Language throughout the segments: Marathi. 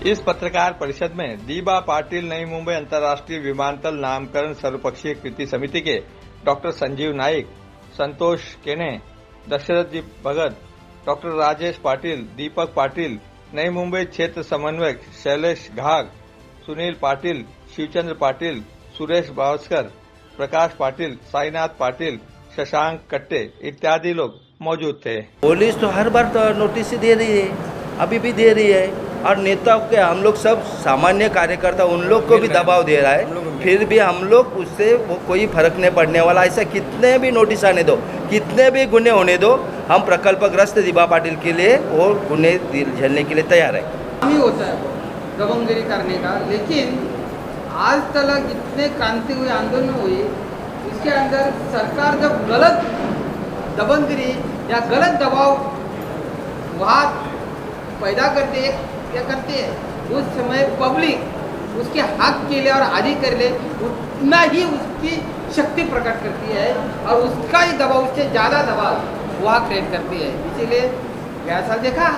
इस पत्रकार परिषद में दीबा पाटिल नई मुंबई अंतर्राष्ट्रीय विमानतल नामकरण सर्वपक्षीय कृति समिति के डॉक्टर संजीव नाईक, संतोष केने, दशरथ जी भगत, डॉक्टर राजेश पाटिल, दीपक पाटिल, नई मुंबई क्षेत्र समन्वयक शैलेश घाग, सुनील पाटिल, शिवचंद्र पाटिल, सुरेश बावस्कर, प्रकाश पाटिल, साईनाथ पाटिल, शशांक कट्टे इत्यादि लोग मौजूद थे। पुलिस तो हर बार तो नोटिस दे रही है, अभी भी दे रही है, और नेताओं के हम लोग सब सामान्य कार्यकर्ता उन लोग को भी दबाव दे रहा है, फिर भी हम लोग उससे वो कोई फर्क नहीं पड़ने वाला। ऐसा कितने भी नोटिस आने दो, कितने भी गुने होने दो, हम प्रकल्पग्रस्त दीबा पाटिल के लिए वो गुने झेलने के लिए तैयार है। ही होता है दबंगगिरी करने का, लेकिन आज तक इतने क्रांति हुए, आंदोलन हुए, इसके अंदर सरकार जब गलत दबंगगिरी या गलत दबाव वहाँ पैदा करते है, उस समय पब्लिक उसके हक के लिए और आदि कर ले उतना ही उसकी शक्ति प्रकट करती है और उसका ही दबाव, उससे ज़्यादा दबाव वहाँ क्रिएट करती है। इसीलिए गया साल देखा,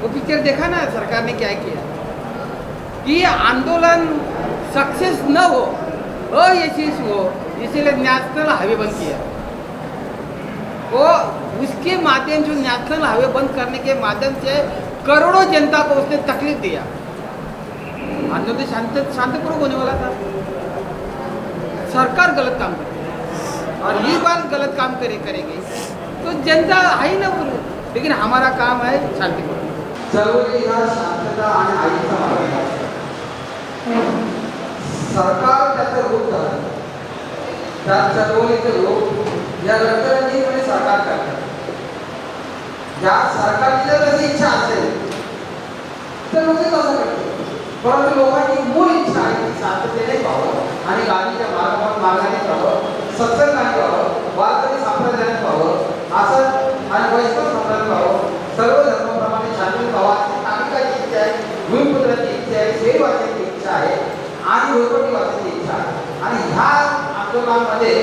वो पिक्चर देखा ना सरकार ने क्या किया कि आंदोलन सक्सेस न हो, अयशस्वी हो, इसीलिए नेशनल हाईवे बंद किया। वो उसके माध्यम से नेशनल हाईवे बंद करने के माध्यम से करोड़ों जनता को उसने तकलीफ दिया। आंदोलन शांतिपूर्वक होने वाला था, सरकार गलत काम करती और ये बार गलत काम करेगी तो जनता है ना बोलू, लेकिन हमारा काम है शांतिपूर्ण। चळवळी हा शांतता आणि आईचा मार्ग आहे। सरकार त्याचं रूप झालं, त्या चळवळीचं रूप या लढतरीपणे सरकार करतात। या सरकारची जर अशी इच्छा असेल तर लोक तसं करतात, परंतु लोकांची मूळ इच्छा आहे की शांततेने व्हावं आणि गाडीच्या मार्गाने व्हावं, सत्संगाने व्हावं, वारकरी संप्रदायाने व्हावं, असं आणि वैष्णव संप्रदायाने व्हावं, सर्व धर्माप्रमाणे शांततेने व्हावं, नागरिकाची इच्छा आहे, भूमिपुत्राची इच्छा आहे, शेरवासीची इच्छा आहे आणि रोजगारीवासीची इच्छा आहे। आणि ह्या आंदोलनामध्ये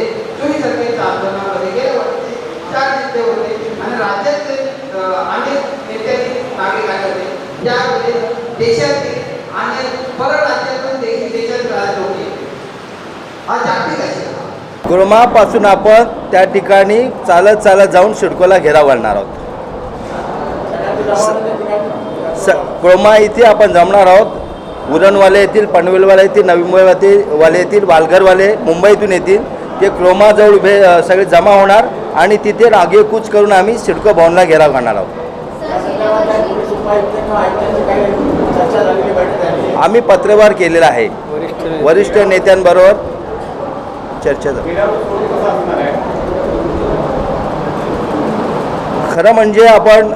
तुम्ही सरकारच्या आंदोलनामध्ये गेल्या वर्षी 4 जिल्हे होते आणि राज्याचे अनेक नेत्यांनी नागरिक आले होते, त्यामध्ये देशातील आणि परराज्यातून देशात राहत होते। हा जागतिक आहे। कुर्मापासून आपण त्या ठिकाणी चालत जाऊन सिडकोला घेराव घालणार आहोत। कुर्मा इथे आपण जमणार आहोत। उरणवाले येतील, पनवेलवाले येतील, नवी मुंबईवाले येतील, वालघरवाले मुंबईतून येतील, ते क्रोमाजवळ उभे सगळे जमा होणार आणि तिथे आगेकूच करून आम्ही सिडको भवनला घेराव घालणार आहोत। आम्ही पत्रव्यवहार केलेला आहे, वरिष्ठ नेत्यांबरोबर चर्चा झाली। खरं म्हणजे आपण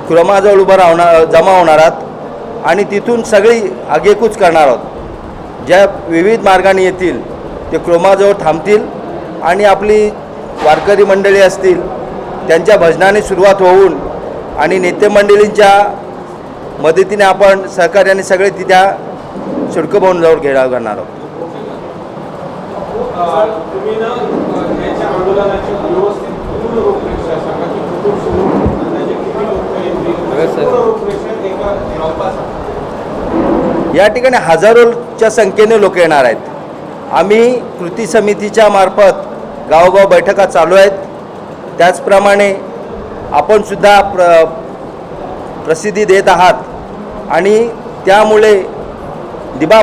क्रोमाजवळ जमा होणार आहात आणि तिथून सगळी आगेकूच करणार आहोत। ज्या विविध मार्गाने येतील ते क्रोमाजवळ थांबतील आणि आपली वारकरी मंडळी असतील त्यांच्या भजनाने सुरुवात होऊन आणि नेते मंडळींच्या मदतीने आपण सहकार्याने सगळे तिथे सिडको भवनजवळ घेराव करणार आहोत। तुम्ही ना याच्या आंदोलनाची व्यवस्थित पूर्ण रूपरेषा सांगा की कुठून सुरू अंदाजे किती लोक येतील, पूर्ण रूपरेषा एका या ठिकाणी हजारोच्या संख्येने लोक येणार आहेत। आम्ही कृती समितीच्या मार्फत गावोगाव बैठका चालू आहेत, त्याचप्रमाणे आपण सुद्धा प्रसिद्धी देत आहात आणि त्यामुळे दीबा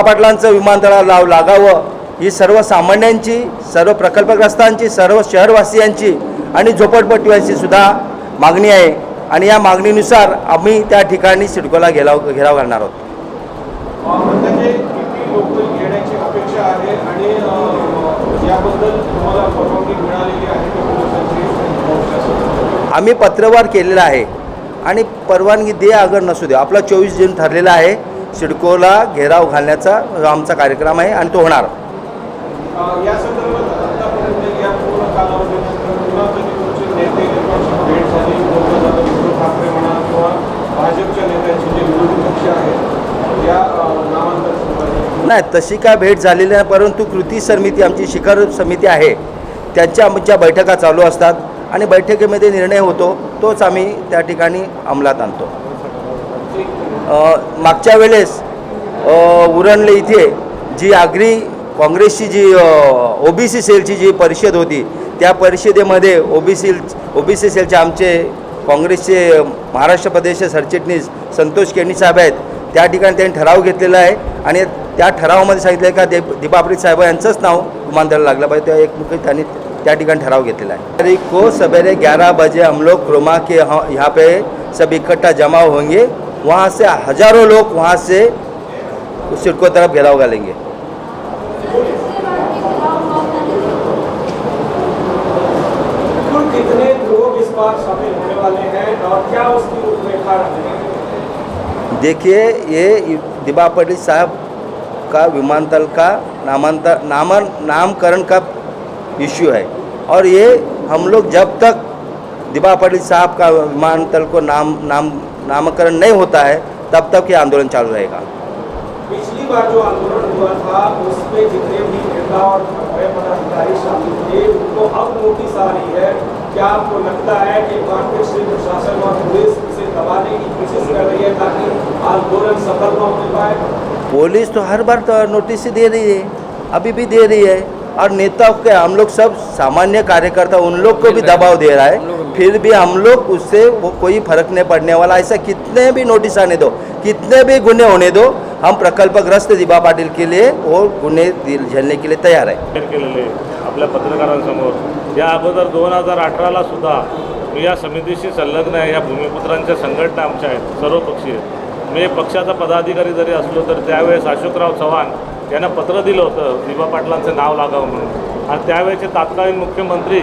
पाटलांचं विमानतळाला लागावं ही सर्वसामान्यांची, सर्व प्रकल्पग्रस्तांची, सर्व शहरवासियांची आणि झोपडपट्टीवासी सुद्धा मागणी आहे आणि या मागणीनुसार आम्ही त्या ठिकाणी सिडकोला घेराव घालणार आहोत। म्हणजे किती लोक येण्याची अपेक्षा आहे आणि याबद्दल तुम्हाला परवानगी मिळालेली आहे का पोलिसांची? आम्ही पत्रव्यवहार केलेला आहे आणि परवानगी दे अगर नसू दे, आपला 24 जून ठरलेला आहे सिडकोला घेराव घालण्याचा आमचा कार्यक्रम आहे आणि तो होणार। या संदर्भात आतापर्यंत या पूर्ण कालावधीनंतर पुन्हा कधी तुमचे नेते भेट झाली, उद्धव ठाकरे म्हणा किंवा भाजपच्या नेत्यांचे जे विरोधी पक्ष आहेत या नामांतर नाही, तशी काय भेट झालेली नाही, परंतु कृती समिती आमची शिखर समिती आहे, त्यांच्या आमच्या बैठका चालू असतात आणि बैठकीमध्ये निर्णय होतो तोच आम्ही त्या ठिकाणी अंमलात आणतो. मागच्या वेळेस उरणले इथे जी आगरी काँग्रेसची जी OBC सेलची जी परिषद होती त्या परिषदेमध्ये ओबीसी सेलचे आमचे काँग्रेसचे महाराष्ट्र प्रदेशचे सरचिटणीस संतोष केणी साहेब आहेत. त्या ठिकाणी त्यांनी ठराव घेतलेला आहे आणि त्या ठरावामध्ये सांगितलं का दिबा पाटील साहेब यांचंच नाव विमानतळाला लागलं पाहिजे. त्या एक मुख्य त्यांनी त्या ठिकाणी ठराव घेतलेला आहे. तारीख को सवेरे 11 बजे हम लोग क्रोमा के यहाँ पे सब इकट्ठा जमा होंगे. वहाँ से हज़ारों लोग वहाँ से सिडको तरफ घेराव डालेंगे. कितने लोग इस बार शामिल होने वाले हैं और क्या उसकी रूपरेखा रहेगी? देखिए, ये दिबा पाटिल साहब का विमानतल का नामकरण का इश्यू है और ये हम लोग जब तक दिबा पाटिल साहब का विमानतल को नामकरण नहीं होता है तब तक ये आंदोलन चालू रहेगा. पिछली बार जो आंदोलन हुआ था उसमें जितने भी नेता और बड़े पदाधिकारी शामिल थे उनको अब नोटिस आ रही है. क्या आपको लगता है कि कांग्रेस प्रशासन और पुलिस इसे दबाने की कोशिश कर रही है ताकि आंदोलन सफल न हो पाए? पुलिस तो हर बार तो नोटिस ही दे रही है, अभी भी दे रही है और नेताओं के हम लोग सब सामान्य कार्यकर्ता उन लोग को भी दबाव दे रहा है. फिर भी हम लोग उससे वो कोई फर्क नहीं पड़ने वाला. ऐसा कितने भी नोटिस आने दो, कितने भी गुन्हे होने दो, हम प्रकल्पग्रस्त दिबा पाटील के लिए वो गुन्हे झेलने के लिए तयार आहे. केलेले आपल्या पत्रकारांसमोर या अगोदर 2018ला सुद्धा मी या समितीशी संलग्न आहे. या भूमिपुत्रांच्या संघटना आमच्या आहेत सर्वपक्षीय. मी पक्षाचा पदाधिकारी जरी असलो तर त्यावेळेस अशोकराव चव्हाण यांना पत्र दिलं होतं दिबा पाटलांचं नाव लागावं म्हणून आणि त्यावेळेचे तत्कालीन मुख्यमंत्री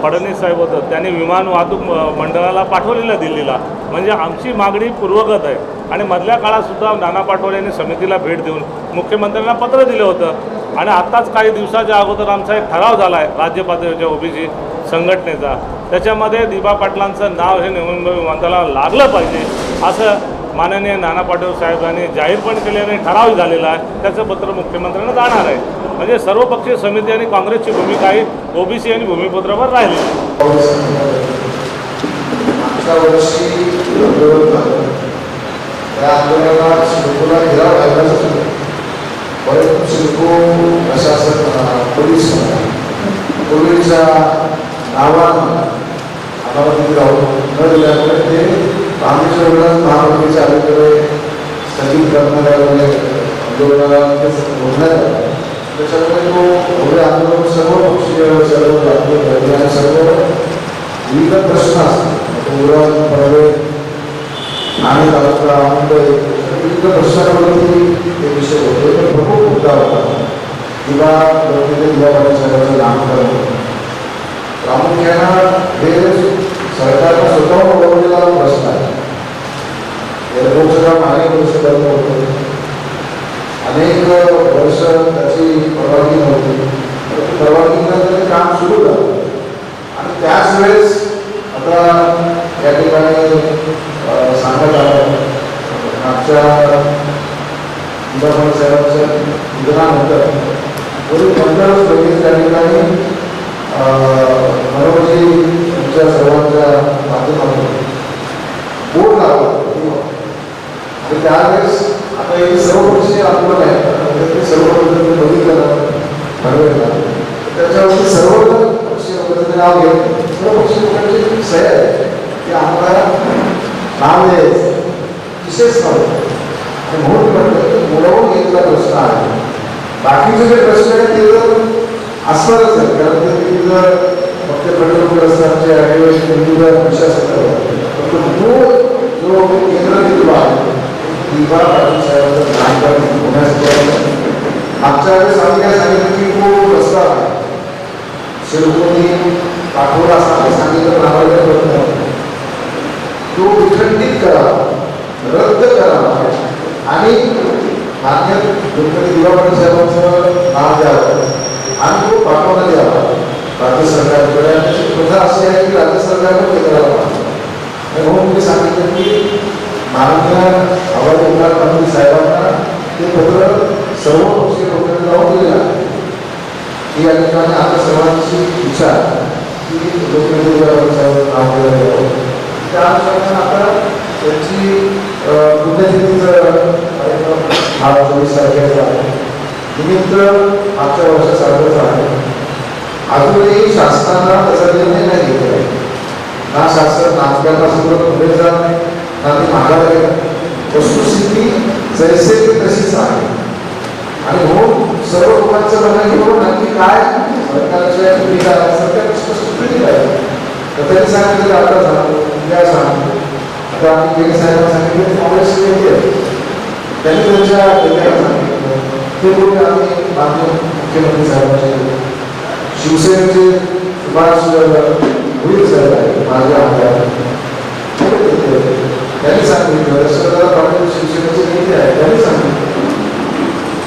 फडणवीस साहेब होतं त्यांनी विमान वाहतूक मंडळाला पाठवलेलं दिल्लीला. म्हणजे आमची मागणी पूर्वगत आहे आणि मधल्या काळातसुद्धा नाना पाटोले यांनी समितीला भेट देऊन मुख्यमंत्र्यांना पत्र दिलं होतं आणि आत्ताच काही दिवसाच्या अगोदर आमचा एक ठराव झाला आहे राज्य पातळीच्या OBC संघटनेचा. त्याच्यामध्ये दिबा पाटलांचं नाव हे नवी विमानतळाला लागलं पाहिजे असं माननीय नाना पाटोले साहेबांनी जाहीर पण केले आणि ठराव झालेला आहे. त्याचं पत्र मुख्यमंत्र्यांना जाणार आहे. म्हणजे सर्वपक्षीय समिती आणि काँग्रेसची भूमिका ही OBC आणि भूमिपुत्रावर राहिली. मागच्या वर्षी आंदोलन झालं, त्या आंदोलनात सिडकोला घेराव घालण्याचं होतं. परंतु सिडको प्रशासन पोलीस कोविडच्या नावानं आम्हाला तिथे राहून न दिल्यामुळे ते काँग्रेसच्या वेळेला महापालिकेच्या अलीकडे स्थगित करणाऱ्या आंदोलनाला रोखण्यात आलं. त्याच्यामुळे तो एवढे आंदोलन सर्व पक्षीय सर्व राज्य आणि सर्व विविध प्रश्न असतात. उरण प्रवेश आणि तालुका मुंबई विविध प्रश्नांवरती ते विषय होते. पण प्रमुख मुद्दा होता किंवा दिबा पाटील साहेबांचं नामकरण होतं. प्रामुख्यानं हे सरकारनं स्वतःहून उडवलेला प्रश्न आहे. एअरपोर्टचं काम अनेक वर्ष बंद होतं, अनेक वर्ष त्याची परवानगी नव्हती. परवानगीनंतर ते काम सुरू झालं आणि त्याच वेळेस आता या ठिकाणी सांगत आलं मागच्या दिबा पाटील साहेबांच्या निधनानंतर पूर्वी 15 लगेच त्या ठिकाणी मनोजी तुमच्या सर्वांच्या माध्यमातून बोर्ड लावला आणि त्यावेळेस आता हे सर्वपक्षीय आंदोलन आहे ते सर्व पद्धतीने बघितलं ठरवलेला. त्याच्यावरती सर्व पक्षीय पद्धतीने नाव घेत सर्व पक्षीय लोकांची सह्या आहे की आम्हाला नाव द्यायचं विशेष नव्हतं आणि म्हणून म्हटलं की मुलावून घेतला प्रश्न आहे. बाकीचे जे प्रश्न आहेत ते जर असणारच आहे कारण ते जर फक्त प्रकल्पग्रस्तांचे आदिवासी हिंदू प्रशासन परंतु जो केंद्रबिंदू आहे दिबा पाटील साहेबांचं नामकरण होण्यासाठी मागच्या वेळेस आम्ही काय सांगितलं की तो प्रस्ताव आहे सिडकोनी पाठवला असं सांगितलं नावाला प्रयत्न तो विखंडित करावा, रद्द करावा आणि मान्य गणपती दिबा पाटील साहेबांचं नाव द्यावं आणि तो पाठवण्यात यावा राज्य सरकारकडे. आणि प्रथा अशी आहे की राज्य सरकारनं केंद्राला पाठवलं म्हणून मी सांगितलं की माननीय हवाई उड्डाण मंत्री साहेबांना ते पत्र सर्व पक्षीय लोकांनी लावून दिलेलं आहे की या ठिकाणी आता सर्वांची इच्छा की लोकनेते नाव दिलं जावं. त्या अनुषंगाने आता त्यांची पुण्यतिथीचा कार्यक्रम हा 24 तारखेचा आहे. निमित्त मागच्या वर्षासारखंच आहे. अजूनही शासनाला त्याचा निर्णय नाही घेतला आहे. ना शासन नामकरणासोबत पुढे जात नाही, ना ती मागायला गेलं. वस्तुस्थिती जैसे ती तशीच आहे. आणि म्हणून सर्व लोकांचं म्हणणं की बाबा नक्की काय सरकारच्या भूमिका सरकार स्पष्ट केली पाहिजे. तर त्यांनी सांगितलं आता सांगतो, उद्या सांगतो. आता आम्ही केली साहेबांना सांगितलं काँग्रेसची नेते आहेत, त्यांनी त्यांच्या नेत्याला सांगितलं. ते बोलले आम्ही माननीय मुख्यमंत्री साहेबांचे शिवसेनेचे सुभाष भुईर साहेब आहेत, माझे आमदार त्यांनी सांगितलं. दशरथदादा पाटील शिवसेनेचे नेते आहेत, त्यांनी सांगितलं.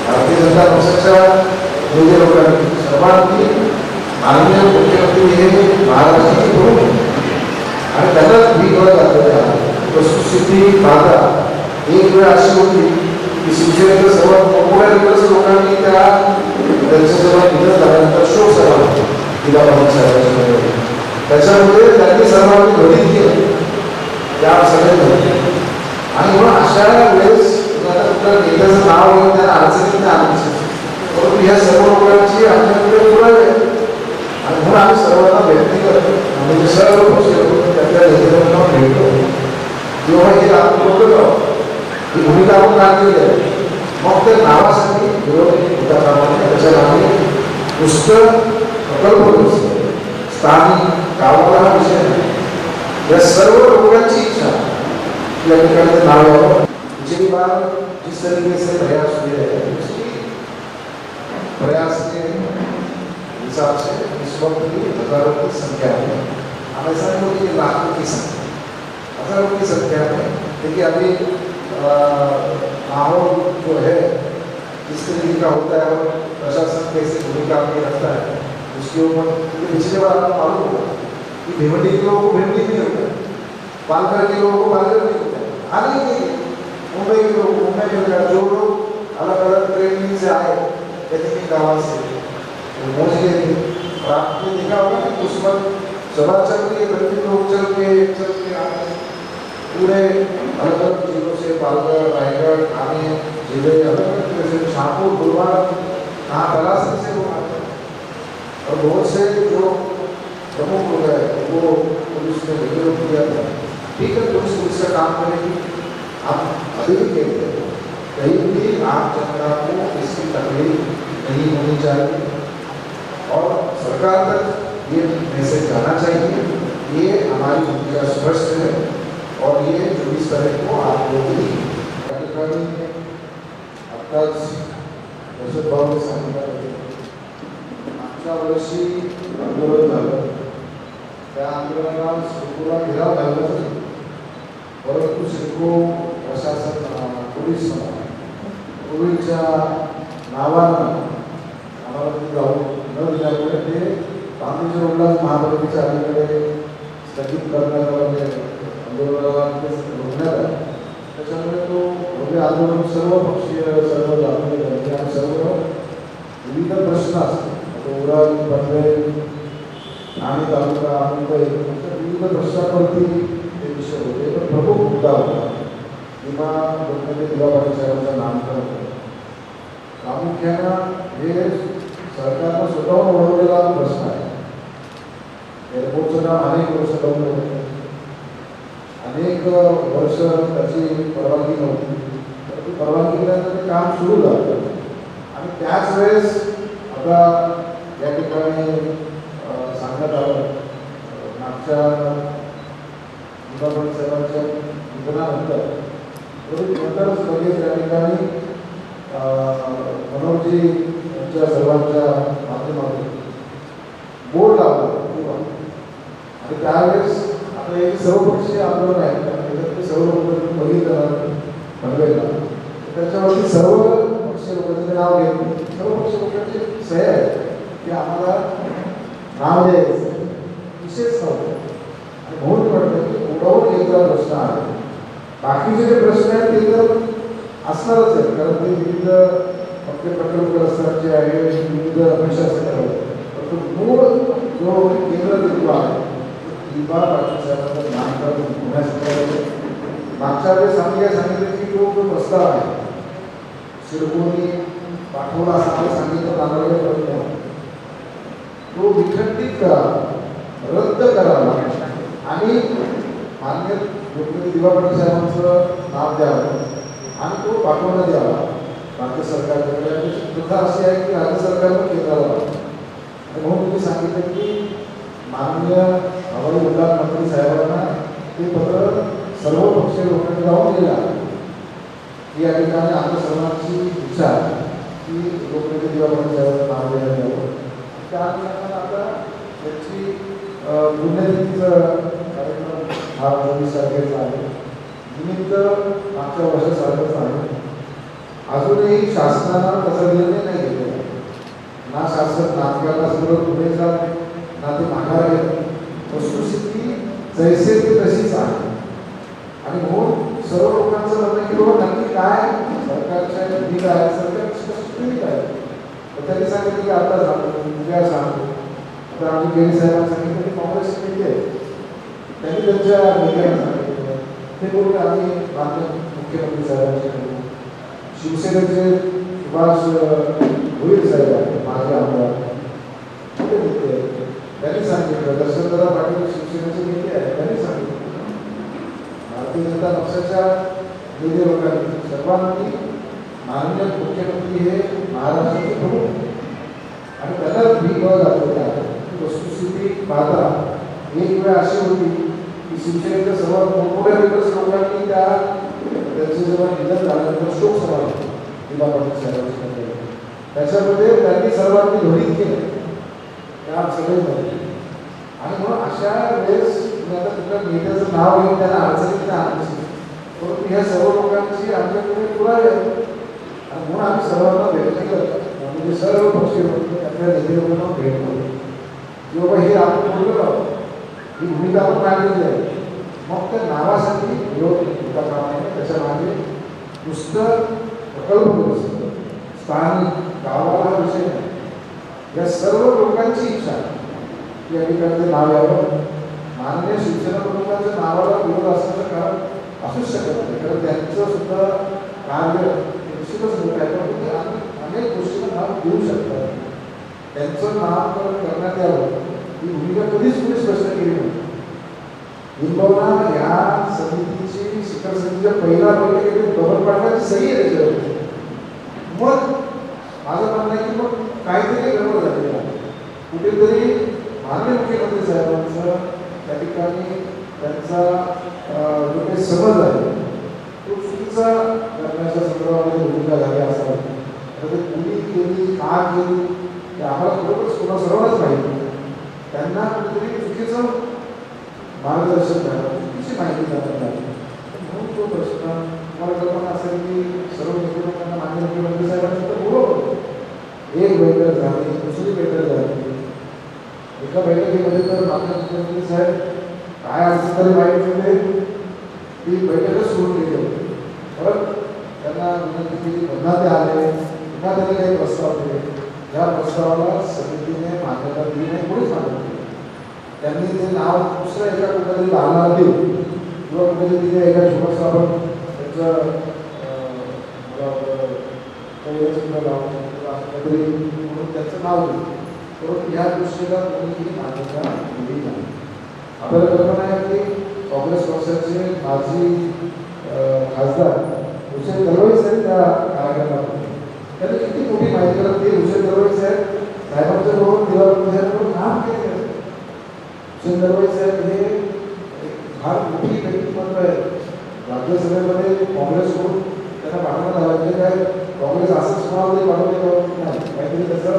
भारतीय जनता पक्षाच्या नेते लोकांनी सर्वांनी माननीय मुख्यमंत्री हे महाराष्ट्राचे प्रमुख आणि त्यांनाच मी कळत झालेलं आहे. वस्तुस्थिती पाहता एक वेळ अशी होती की शिवसेनेच्या सर्वात मोठ्या लोकांनी त्यांचं जेव्हा निधन झाल्यानंतर शोक सभा दिला पाटील साहेबांच्या. त्याच्यामध्ये त्यांनी सर्वांनी घडीत केलं त्या सगळ्यांमध्ये. आणि म्हणून अशा वेळेस कुठल्या नेत्याचं नाव घेऊन त्यांना अडचणीत नाही आणायचं, परंतु ह्या सर्व लोकांची आमच्याकडे पुरावे आहेत. आणि म्हणून आम्ही सर्वांना व्यक्तिगत म्हणजे सर्व पक्ष त्याच्या नेत्यांना भेटतो किंवा हे आपण बोलतो ही भूमिका आपण काढलेली आहे. मग त्या नावासाठी विरोधी त्याप्रमाणे त्याच्या नावे नुसतं प्रकल्प स्थानिक गावाला हा विषय नाही. या सर्व लोकांची इच्छा या ठिकाणी नाव यावं. पिछली बार जिस तरीके से प्रयास हुए हैं उसकी प्रयास के हिसाब से इस वक्त भी हजारों की संख्या में, हम ऐसा नहीं बोलते कि लाखों की संख्या, हजारों की संख्या में. देखिए अभी माहौल जो है किस तरीके का होता है और प्रशासन कैसे भूमिका अपनी रखता है उसके ऊपर. पिछले बार आपको मालूम होगा कि भिवंडी के लोगों को भिवंडी नहीं होता है, पालघर के लोगों को पालघर नहीं होता है, आगे नहीं मुंबई के लोग मुंबई के जो लोग अलग अलग ट्रेन से आए यदि गाँव से पहुँच गए थे. और आपने देखा होगा कि उस वक्त सभा चल के गरीब लोग चल के आए पूरे अलग अलग जिलों से, पालघर रायगढ़ ठाणे जिले अलग अलग जैसे शाहपुर बुलवाड़ा यहाँ तलाशी से लोग आते हैं. और बहुत से जो प्रमुख लोग हैं वो पुलिस ने विरोध किया था. ठीक है, पुलिस का काम करेगी. हम अभी भी कहते हैं कहीं भी आम जनता को इसकी तकलीफ नहीं होनी चाहिए और सरकार तक ये मैसेज जाना चाहिए. ये हमारी भूमिका स्पष्ट है और ये 24 तारीख को आप लोग ही कार्यक्रम आत्ताच दशरथ भाऊ सांगितलं मागच्या वर्षी आंदोलन झालं. त्या आंदोलनाला सिडकोला घेराव घालण्यात आला, परंतु सिडको प्रशासन पोलीस कोविडच्या नावानं आम्हाला तिथे जाऊन न दिल्यामुळे ते गांधीजी रोडला महापालिकेच्या अलीकडे स्थगित करण्यात आलं, आंदोलनाला रोखण्यात आलं. त्याच्यामुळे तो भव्य आंदोलन सर्व पक्षीय सर्व जातीय आणि सर्व विविध प्रश्न असतात. उरण पनवेल ठाणे तालुका मुंबई विविध प्रश्नांवरती ते विषय होते. पण प्रमुख मुद्दा होता किंवा लोकनेते पाटील साहेबांचं नामकरण. प्रामुख्यानं हे सरकारनं स्वतःहून ओढवलेला प्रश्न आहे. एअरपोर्टचं काम अनेक वर्ष लावून होतं, अनेक वर्ष त्याची परवानगी नव्हती, परंतु परवानगी दिल्यानंतर ते काम सुरू झालं. आणि त्याच वेळेस आता या ठिकाणी सांगण्यात आलं मागच्या पाटील साहेबांच्या निधनानंतर नंतरच लगेच या ठिकाणी मनोहरजी यांच्या सर्वांच्या माध्यमातून बोर्ड लावला. आणि त्यावेळेस आता हे सर्वपक्षीय आंदोलन आहे, त्याच्यातले सर्व लोक बघितलं पनवेलला, त्याच्यावरती सर्व पक्षीय लोकांचे नाव घेतलं. सर्व पक्षीय लोकांचे सह्या आहेत की आम्हाला नाव द्यायचं विशेष नव्हतं. आणि म्हणून म्हटलं की उडवून घ्यायचा प्रश्न आहे. बाकीचे जे प्रश्न आहेत ते तर असणारच आहेत, कारण ते विविध पक्ष प्रकल्पग्रस्तांचे आहे, विविध प्रशासक आहेत. परंतु मूळ जो केंद्र बिंदू दिबा पाटील साहेबांचं नामकरण होण्यासाठी मागच्या वेळेस आम्ही काय सांगितलं की तो जो प्रस्ताव आहे सिडकोनी पाठवला असं आम्ही सांगितलं नांदवाडीपर्यंत तो विखंडित करा, रद्द करावा आणि मान्य योग्य दिबा पाटील साहेबांचं नाव द्यावं आणि तो पाठवण्यात द्यावा राज्य सरकारकडे. प्रथा अशी आहे की राज्य सरकारनं केंद्राला आणि म्हणून तुम्ही सांगितलं की माननीय हवाई उड्डाण मंत्री साहेबांना ते पत्र सर्व पक्षीय लोकांनी जाऊन दिलेलं आहे की या ठिकाणी आमच्या सर्वांची इच्छा आहे की लोकनेते दिबा पाटील साहेबांना नाव देण्यात यावं. त्या अनुषंगाने आता त्याची पुण्यतिथीचं कार्यक्रम हा 24 तारखेचा आहे. निमित्त मागच्या वर्षासारखंच आहे. अजूनही शासनानं तसा निर्णय नाही घेतलेला. ना शासन नाटकाला सर्व पुढे जात ना ते माघार घेत. वस्तुस्थिती जैसे ती तशीच आहे आणि म्हणून सर्व लोकांचं म्हणणं की बाबा नक्की काय सरकारच्या निधी आहे, सरकारची स्पष्ट आहे. तर त्यांनी सांगितलं की आता सांगतो, उद्या सांगतो. आता आमचे गेली साहेबांनी सांगितलं की काँग्रेसचे नेते त्यांनी त्यांच्या नेत्यांना सांगितलं ते बोलून आम्ही मान्य मुख्यमंत्री साहेबांचे बोलू. शिवसेनेचे सुभाष भोईर साहेब आहेत माझे आमदार ते नेते त्यांनी सांगितलं. दर्शनदादा पाटील शिवसेनेचे नेते आहेत त्यांनी सांगितलं. भारतीय जनता पक्षाच्या नेते लोकांनी सर्वांनी माननीय मुख्यमंत्री हे महाराष्ट्राचे प्रमुख आणि त्यांना भीक दाखवले आहे. वस्तुस्थिती पाहता एक वेळ अशी होती की शिवसेनेच्या सर्वात मोठमोठ्या लीडर्स लोकांनी त्यांचे जेव्हा निधन झाल्यानंतर शोक सभा होती दिबा पाटील साहेबांची. त्याच्यामध्ये त्यांनी सर्वांनी ध्वनित केलं त्या सभेमध्ये आणि म्हणून अशा वेळेस आता तुमच्या नेत्याचं नाव घेऊन त्यांना अडचणीत आणायची. परंतु ह्या सर्व लोकांची आमच्याकडे पुरावे आहेत आणि म्हणून आम्ही सर्वांना भेट केलं. म्हणजे सर्व पक्षी होते आपल्या नेते लोकांना भेट केली की बाबा हे आपण बोललो आहोत, ही भूमिका आपण मांडलेली आहे. मग त्या नावासाठी विरोध होता कामा नये. त्याच्या मागे नुसतं प्रकल्प स्थानिक गावाला विषय नाही. या सर्व लोकांची इच्छा या ठिकाणी नाव यावं. माननीय शिवसेना प्रमुखांच्या नावाला विरोध असण्याचं कारण असूच शकत नाही, कारण त्यांचं सुद्धा कार्य निश्चितच मोठं आहे. पण ते अनेक गोष्टींना नाव देऊ शकतात. त्यांचं नामकरण करण्यात यावं ही भूमिका कधीच कोणी स्पष्ट केली नाही. किंबहुना या समितीची शिखर समितीच्या पहिल्या बैठकीत गव्हर्नर पाटलाची सही आहे त्याच्यावर. मग माझं म्हणणं आहे की मग काहीतरी गडबड झालेली आहे. कुठेतरी माननीय मुख्यमंत्री साहेबांचं त्या ठिकाणी त्यांचा जो काही समज आहे तो चुकीचा करण्याच्या संदर्भामध्ये भूमिका झाली असावी. तर ते कुणी केली का केली ते आम्हाला खरोखरच कोणा सर्वांनाच माहिती. त्यांना कुठेतरी चुकीचं मार्गदर्शन झालं, चुकीची माहिती जाणून झाली. म्हणून तो प्रश्न तुम्हाला कल्पना असेल की सर्व नेते लोकांना मान्य मुख्यमंत्री साहेबांनी तर बोलवलं. एक बैठक झाली, दुसरी बैठक झाली. एका बैठकीमध्ये तर मान्य मुख्यमंत्री साहेब काय अडचण तरी माहिती ती बैठकच सोडून गेली होती. परत त्यांना विनंती केली, पुन्हा ते आले, पुन्हा त्यांनी काही प्रस्ताव दिले. या प्रस्तावाला समितीने मान्यता दिली नाही, कोणीच मान्यता दिली. त्यांनी ते नाव दुसऱ्या एका कुठेतरी लहानाला देऊ किंवा कुठेतरी तिथे एका छोटंसं आपण त्यांचं काहीतरी म्हणून त्यांचं नाव देऊ. परंतु या दृष्टीला कोणीही मान्यता दिली नाही. आपल्याला कल्पना आहे की काँग्रेस पक्षाचे माजी खासदार हुसेन दलवाई साहेब त्या कार्यक्रमात त्यांनी किती मोठी माहिती करत ते हुसेन दलवाई साहेब साहेबांच्या बरोबर दिबा पाटील साहेबांबरोबर काम केले. हुसेन दलवाई साहेब हे फार मोठी व्यक्तिमत्व आहे. राज्यसभेमध्ये काँग्रेसकडून त्यांना पाठवण्यात आलं. म्हणजे काय काँग्रेस असंच कोणामध्ये पाठवले नाही, काहीतरी त्याचं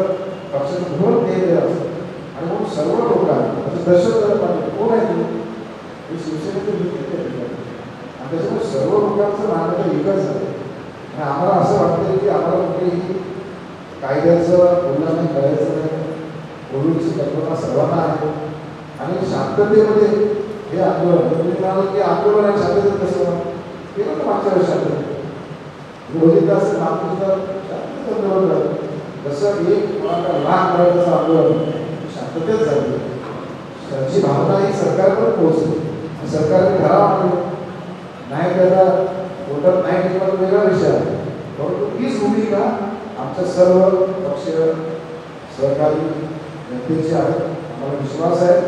पक्षाचं धोरण केलेलं असतं. आणि म्हणून सर्व लोकांना दर्शक पाटील कोण आहे ते शिवसेनेचे नेते आणि त्याच्यामुळे सर्व लोकांचं नातं एकच आहे. आणि आम्हाला असं वाटतं की आम्हाला कुठेही कायद्याचं उल्लंघन करायचं नाही. कोविडची कल्पना सर्वांना आहे आणि शांततेमध्ये हे आंदोलन तुम्ही म्हणाल की आंदोलन आणि शांततेत कसं ते पण मागच्या वर्षात बघितलं असं नागपूरचं शांततेत आंदोलन झालं. जसं एक लाख करायचं आंदोलन शांततेत झालं. त्यांची भावना ही सरकारपर्यंत पोहोचली. सरकारने ठराव आणला नाही त्याला वोटर नाही केला तर वेगळा विषय आहे. परंतु हीच भूमिका आमच्या सर्व पक्षीय सहकारी जनतेची आहे. आम्हाला विश्वास आहे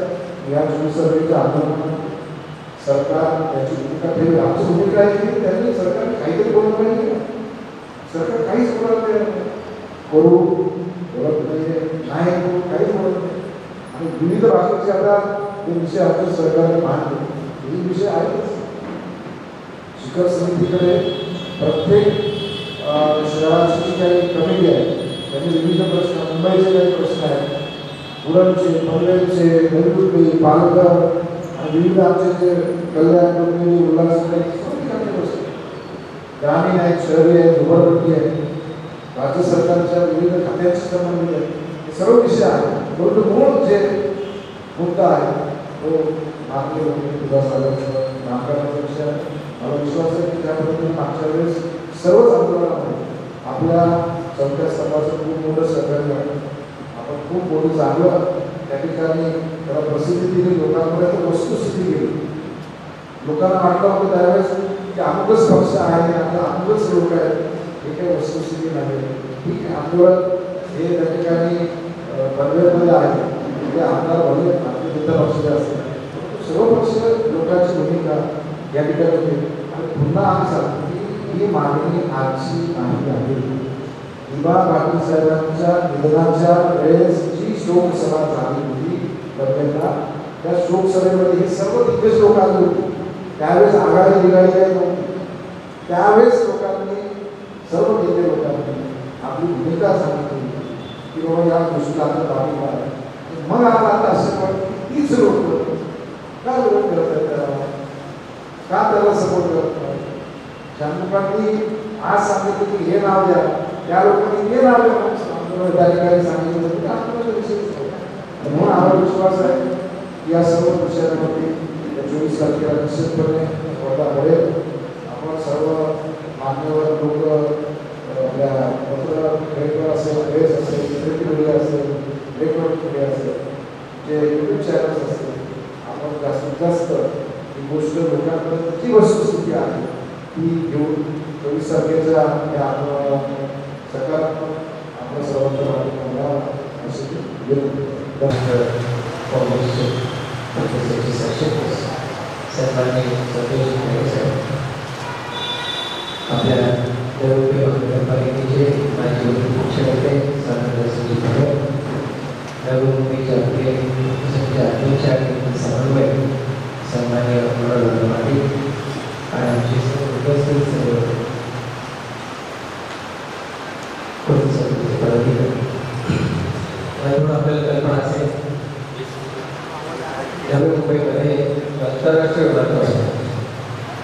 की या शिवसर्वेच्या आंदोलनात सरकार त्याची भूमिका ठेवेल. आमची भूमिका आहे की त्यांनी सरकारने काहीतरी बोललं पाहिजे. सरकार काहीच बोलत नाही, करू बोलत नाही करू काहीच बोलत नाही. आणि विविध भाषेचे आता जे विषय आमच्या सरकारने मांडले हे विषय आहेतच. शिखर समितीकडे प्रत्येक शहराची जी काही कमिटी आहे त्यांनी विविध प्रश्न, मुंबईचे काही प्रश्न आहेत, उरणचे, पनवेलचे, नवी पालघर आणि विविध आमचे जे कल्याण, डोंबिवली, उल्हासनगर प्रश्न, ग्रामीण आहेत, शहरी आहेत, झोपडपट्टी आहे, राज्य सरकारच्या विविध खात्यांशी संबंधित आहे, हे सर्व विषय आहेत. परंतु मूळ जे मुद्दा आहे तो मागणी नामकरणाचा विषय आहे. मला विश्वास आहे की त्या पद्धतीने मागच्या वेळेस सर्वच आंदोलनामध्ये आपल्या चौथ्या स्तंभाचं खूप मोठं सहकार्य आहे. आपण खूप मोठं चांगलं त्या ठिकाणी त्याला प्रसिद्धी दिली, लोकांपर्यंत वस्तुस्थिती गेली. लोकांना वाटलं होतं त्यावेळेस की अमुकच पक्ष आहे, आपल्या अमुकच लोक आहेत, हे काही वस्तुस्थिती नाही. ठीक आहे, आंदोलन हे त्या ठिकाणी पनवेलमध्ये आहे, ते आमदार भले आपले इतर पक्षाचे असतील, सर्व पक्ष लोकांची भूमिका या ठिकाणी होती. आणि पुन्हा आम्ही सांगतो की ही मागणी आजची नाही आहे. दिबा पाटील साहेबांच्या निधनाच्या वेळेस जी शोकसभा झाली होती पनवेलला, त्या शोकसभेमध्ये हे सर्व दिग्गज लोक आले होते. त्यावेळेस आघाडी दिघाडी काही नव्हती. त्यावेळेस लोकांनी, सर्व नेते लोकांनी आपली भूमिका सांगितली की बाबा या गोष्टीला आता पाठिंबा आहे. मग आता असं पण तीच लोक का विरोध करत आहेत त्याला, का त्याला सपोर्ट करत नाही. ज्या लोकांनी आज सांगितलं की हे नाव द्या, त्या लोकांनी हे नाव द्या त्या ठिकाणी सांगितलं होतं की आंदोलनाचा विषय. म्हणून आम्हाला विश्वास आहे की या सर्व विषयांवरती 24 तारखेला निश्चितपणे स्पर्धा घडेल. आपण सर्व मान्यवर लोक आपल्या पत्र लेखक असेल, प्रेस असेल, प्रिंट मीडिया असेल, इलेक्ट्रॉनिक मीडिया असेल, जे यूट्यूब चॅनल्स असतील, आपण जास्तीत जास्त ही गोष्ट लोकांपर्यंत जी वस्तुस्थिती आहे ती घेऊन 24 तारखेच्या या आंदोलनाला सकारात्मक आपल्या सर्वांच्या पाठिंबा अशी आपल्या नगरपालिकेचे माजी मुख्यमंत्री संजीव भगत, नवी मुंबईचे आपले अध्यक्ष आणि समन्वय सन्मान्य मनोहर पाटील आणि आमचे उपस्थित पदाधिकारी. आपल्याला कल्पना असेल नवी मुंबईमध्ये आंतरराष्ट्रीय विमानतळ आहे.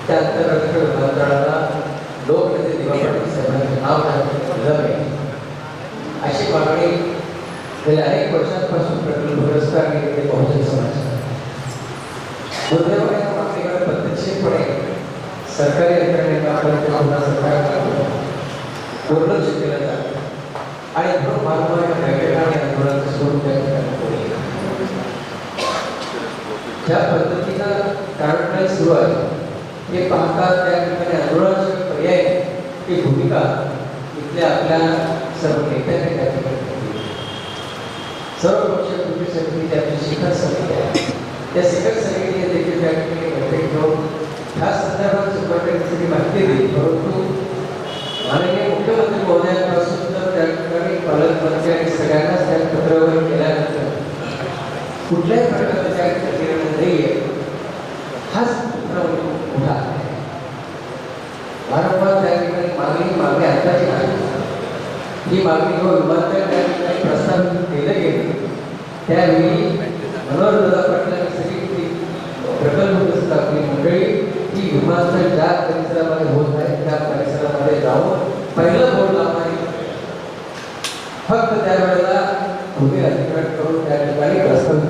त्या आंतरराष्ट्रीय विमानतळाला लोकनेते दिबा पाटील साहेबांचे नाव दिलं आहे अशी मागणी गेल्या अनेक वर्षांपासून प्रकल्पग्रस्त आणि इथे बहुजन समाज दुर्दैवाने या मागणीकडे प्रत्यक्षपणे सरकारी यंत्रणेला सरकार दुर्लक्ष केलं जातं आणि म्हणून वारंवार बैठका आणि आंदोलनाचं स्वरूप त्या ठिकाणी ज्या पद्धतीनं टाळाटाळ सुरू आहे हे पाहता त्या ठिकाणी आंदोलनाची पर्याय ही भूमिका इथल्या आपल्या सर्व नेत्यांनी त्या ठिकाणी सर्व पक्ष कृती समिती आपली शिखर समिती आहे. त्या शिखर समितीने देखील त्या ठिकाणी बैठक घेऊन ह्या संदर्भात सुपरटेंडन्सीने माहिती दिली. परंतु माननीय मुख्यमंत्री महोदयांपासून तर त्या ठिकाणी पालकमंत्री आणि सगळ्यांनाच त्या पत्रावर केल्यानंतर कुठल्याही प्रकारचा त्या निर्णय नाही आहे. हाच मोठा आहे. वारंवार त्या ठिकाणी मागणी आताची नाही. ही मागणी विमानतळ त्या ठिकाणी प्रस्तावित केलं गेलं त्यावेळी मनोहरदादा पाटलांनी सगळी प्रकल्पग्रस्त आपली मंडळी ही विमानतळ ज्या परिसरामध्ये होत आहे त्या परिसरामध्ये जाऊन पहिलं बोर्ड लावणारी फक्त त्यावेळेला भूमी अधिग्रहण करून त्या ठिकाणी प्रस्तावित